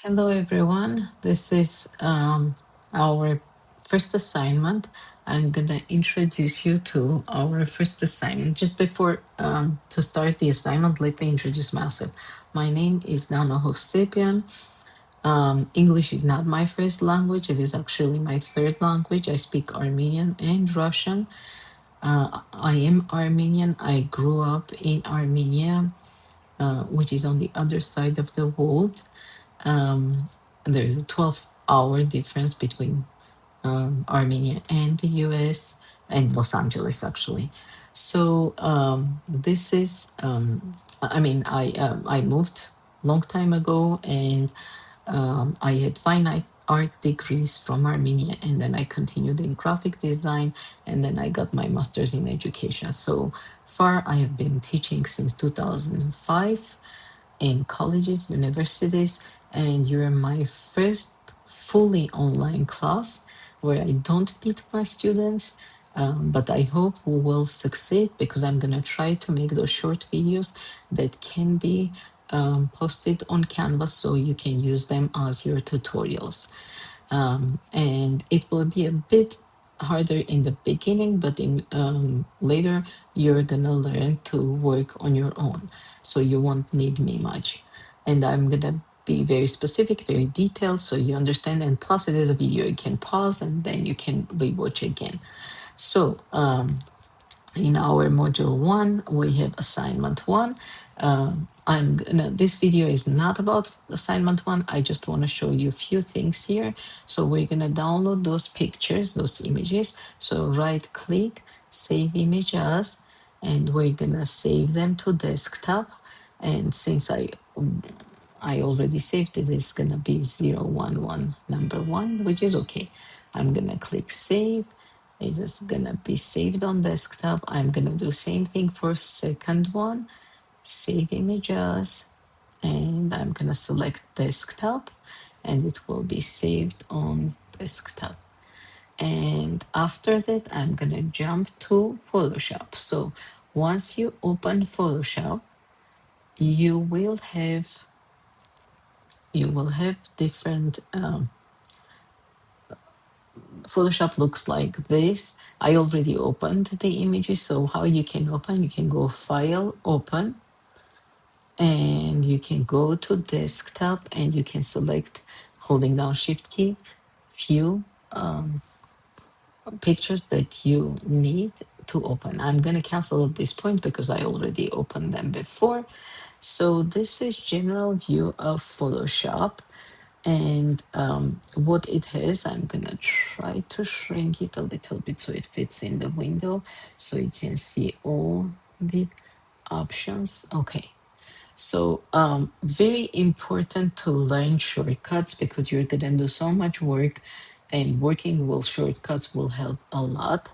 Hello, everyone. This is our first assignment. I'm going to introduce you to our first assignment. Just before to start the assignment, let me introduce myself. My name is Nano Hovsepian. English is not my first language. It is actually my third language. I speak Armenian and Russian. I am Armenian. I grew up in Armenia, which is on the other side of the world. There's a 12-hour difference between Armenia and the US and Los Angeles, actually. So this is, I mean, I moved long time ago, and I had fine art degrees from Armenia, and then I continued in graphic design, and then I got my master's in education. So far, I have been teaching since 2005 in colleges, universities, and you're my first fully online class where I don't meet my students. But I hope we will succeed because I'm going to try to make those short videos that can be posted on Canvas so you can use them as your tutorials. And it will be a bit harder in the beginning, but in later you're gonna learn to work on your own, so you won't need me much. And I'm gonna be very specific, very detailed, so you understand. And plus, it is a video you can pause and then you can rewatch again. So in our module 1 we have assignment 1. This video is not about assignment 1. I just want to show you a few things here. So we're gonna download those pictures, those images. So right click, save image as, and we're gonna save them to desktop. And since I already saved it, it's gonna be 011 number 1, which is okay. I'm gonna click save. It is gonna be saved on desktop. I'm gonna do same thing for second one, save images, and I'm gonna select desktop, and it will be saved on desktop. And after that, I'm gonna jump to Photoshop. So once you open Photoshop, you will have different Photoshop looks like this. I already opened the images, so how you can open, you can go File, Open, and you can go to Desktop, and you can select, holding down Shift key, few pictures that you need to open. I'm going to cancel at this point because I already opened them before. So this is general view of Photoshop. And what it has, I'm gonna try to shrink it a little bit so it fits in the window so you can see all the options. Okay, so very important to learn shortcuts because you're gonna do so much work, and working with shortcuts will help a lot.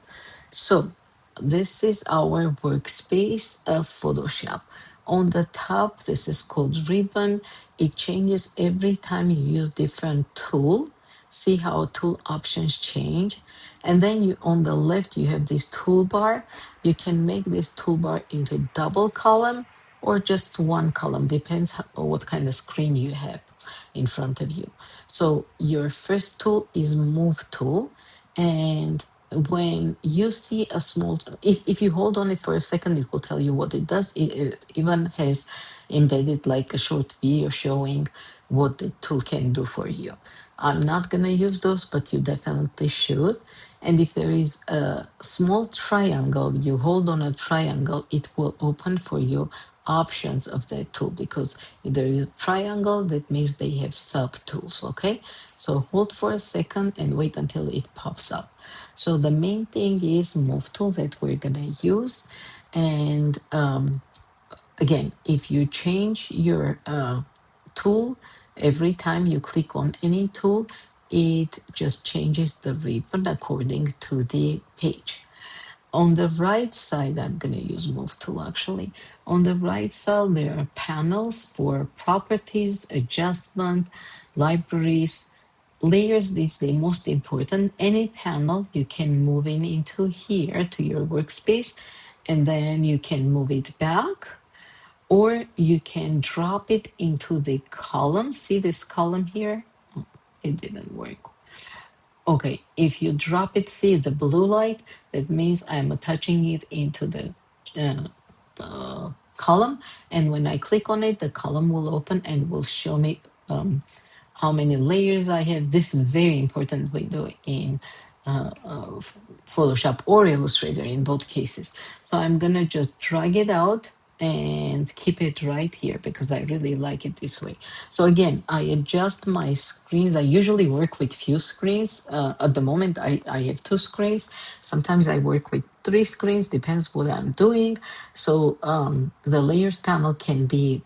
So this is our workspace of Photoshop. On the top, this is called ribbon. It changes every time you use different tool. See how tool options change. And then you, on the left, you have this toolbar. You can make this toolbar into double column or just one column, depends what kind of screen you have in front of you. So your first tool is move tool. And when you see a small, if you hold on it for a second, it will tell you what it does. It even has embedded like a short video showing what the tool can do for you. I'm not gonna use those, but you definitely should. And if there is a small triangle, you hold on a triangle, it will open for you options of that tool, because if there is a triangle, that means they have sub tools. Okay, so hold for a second and wait until it pops up. So the main thing is move tool that we're gonna use. And again, if you change your tool every time you click on any tool, it just changes the ribbon according to the page. On the right side, I'm going to use move tool actually. On the right side, there are panels for properties, adjustment, libraries, layers. This is the most important. Any panel you can move in into here to your workspace, and then you can move it back, or you can drop it into the column. See this column here? It didn't work. Okay, if you drop it, see the blue light, that means I'm attaching it into the uh, column. And when I click on it, the column will open and will show me how many layers I have. This is very important window in Photoshop or Illustrator in both cases. So I'm gonna just drag it out and keep it right here because I really like it this way. So again, I adjust my screens. I usually work with few screens. At the moment, I have two screens. Sometimes I work with three screens, depends what I'm doing. So the layers panel can be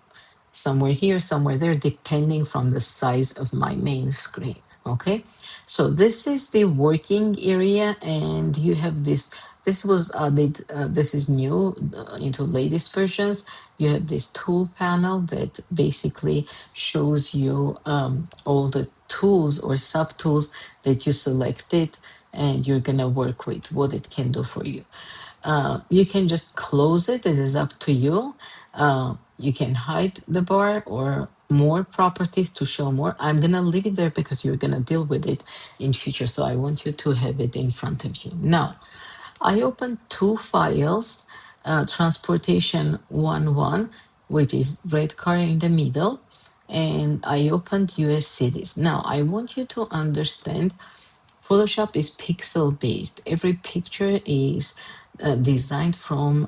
somewhere here, somewhere there, depending from the size of my main screen. Okay, so this is the working area, and you have this. This was added. This is new into latest versions. You have this tool panel that basically shows you all the tools or sub tools that you selected, and you're gonna work with what it can do for you. You can just close it. It is up to you. You can hide the bar or more properties to show more. I'm gonna leave it there because you're gonna deal with it in future. So I want you to have it in front of you. Now, I opened two files, transportation 1.1, which is red car in the middle, and I opened US cities. Now, I want you to understand Photoshop is pixel based. Every picture is designed from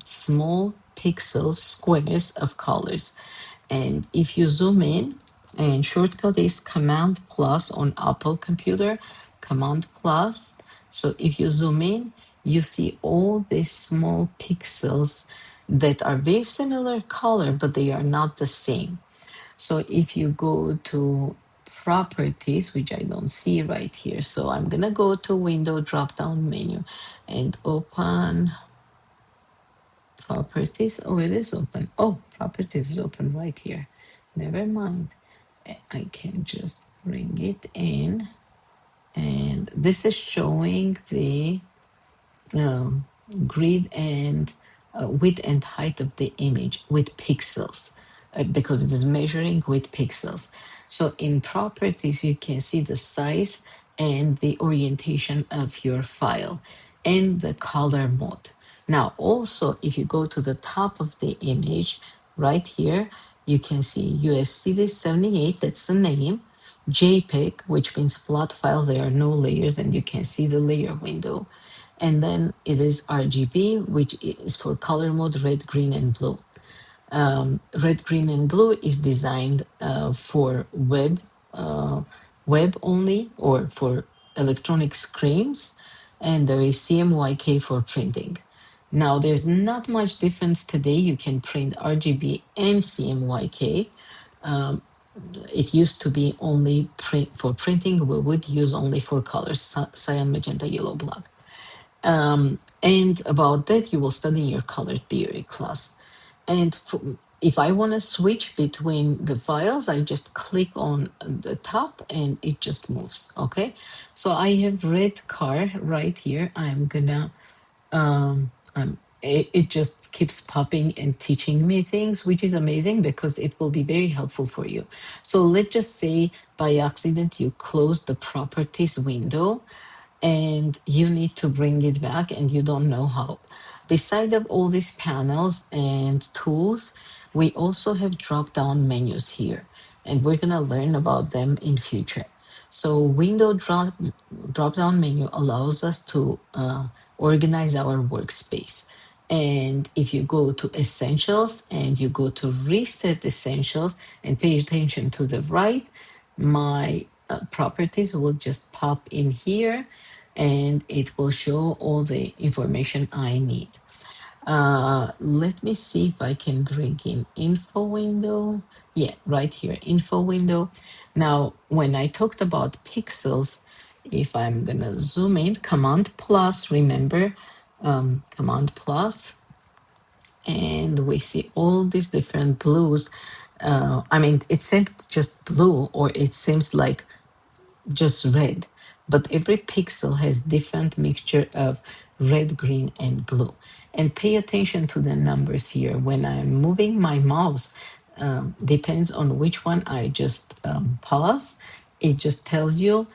small pixels, squares of colors. And if you zoom in, and shortcut is Command plus on Apple computer, Command plus. So if you zoom in, you see all these small pixels that are very similar color, but they are not the same. So if you go to properties, which I don't see right here, so I'm gonna go to window drop down menu and open properties. Oh, it is open. Oh, properties is open right here. Never mind. I can just bring it in, and this is showing the um, grid and width and height of the image with pixels because it is measuring with pixels. So in properties, you can see the size and the orientation of your file and the color mode. Now, also, if you go to the top of the image right here, you can see USCD 78, that's the name, JPEG, which means flat file, there are no layers, and you can see the layer window. And then it is RGB, which is for color mode, red, green, and blue. Red, green, and blue is designed for web only or for electronic screens, and there is CMYK for printing. Now, there's not much difference today. You can print RGB and CMYK. It used to be only print for printing. We would use only for colors, cyan, magenta, yellow, black. And about that, you will study in your color theory class. And if I want to switch between the files, I just click on the top and it just moves. Okay. So I have red car right here. I'm gonna, it just keeps popping and teaching me things, which is amazing because it will be very helpful for you. So let's just say by accident you close the properties window and you need to bring it back and you don't know how. Beside of all these panels and tools, we also have drop-down menus here, and we're gonna learn about them in future. So window drop-down menu allows us to organize our workspace. And if you go to essentials and you go to reset essentials and pay attention to the right, my properties will just pop in here and it will show all the information I need. Let me see if I can bring in info window. Yeah, right here, info window. Now, when I talked about pixels, if I'm gonna zoom in, Command plus, remember, Command plus, and we see all these different blues. I mean, it seems just blue, or it seems like just red, but every pixel has different mixture of red, green, and blue. And pay attention to the numbers here. When I'm moving my mouse, depends on which one I just pause. It just tells you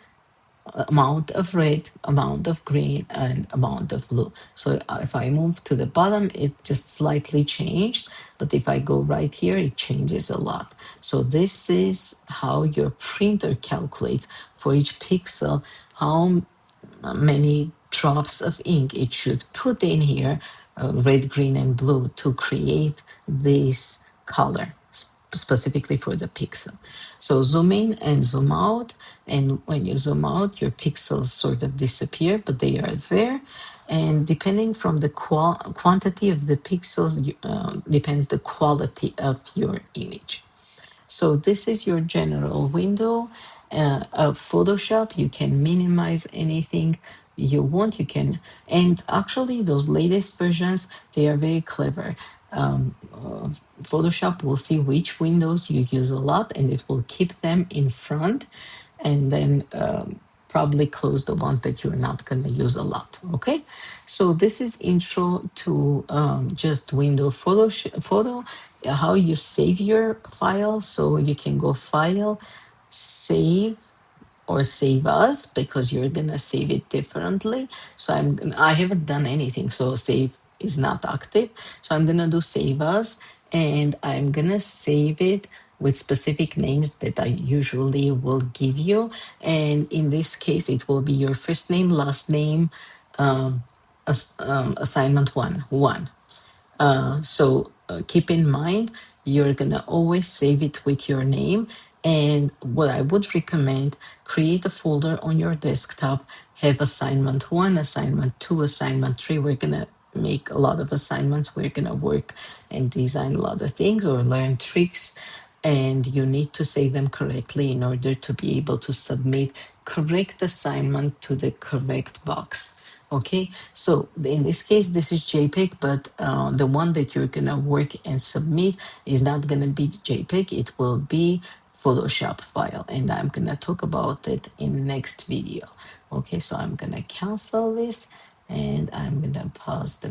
amount of red, amount of green, and amount of blue. So if I move to the bottom, it just slightly changed. But if I go right here, it changes a lot. So this is how your printer calculates for each pixel how many drops of ink it should put in here, red, green, and blue, to create this color specifically for the pixel. So zoom in and zoom out. And when you zoom out, your pixels sort of disappear, but they are there. And depending from the quantity of the pixels, depends the quality of your image. So this is your general window of Photoshop. You can minimize anything you want. You can, and actually those latest versions, they are very clever. Photoshop will see which windows you use a lot, and it will keep them in front, and then probably close the ones that you're not going to use a lot. Okay, so this is intro to just window photo, how you save your file. So you can go file, save, or save as, because you're gonna save it differently. So I haven't done anything, so save is not active. So I'm gonna do save as, and I'm gonna save it with specific names that I usually will give you. And in this case, it will be your first name, last name, assignment one. So keep in mind, you're gonna always save it with your name. And what I would recommend, create a folder on your desktop, have assignment one, assignment two, assignment three. We're gonna make a lot of assignments. We're gonna work and design a lot of things or learn tricks. And you need to save them correctly in order to be able to submit correct assignment to the correct box. Okay, so in this case, this is JPEG, but the one that you're gonna work and submit is not gonna be JPEG, it will be Photoshop file, and I'm gonna talk about it in next video. Okay, so I'm gonna cancel this, and I'm gonna pause the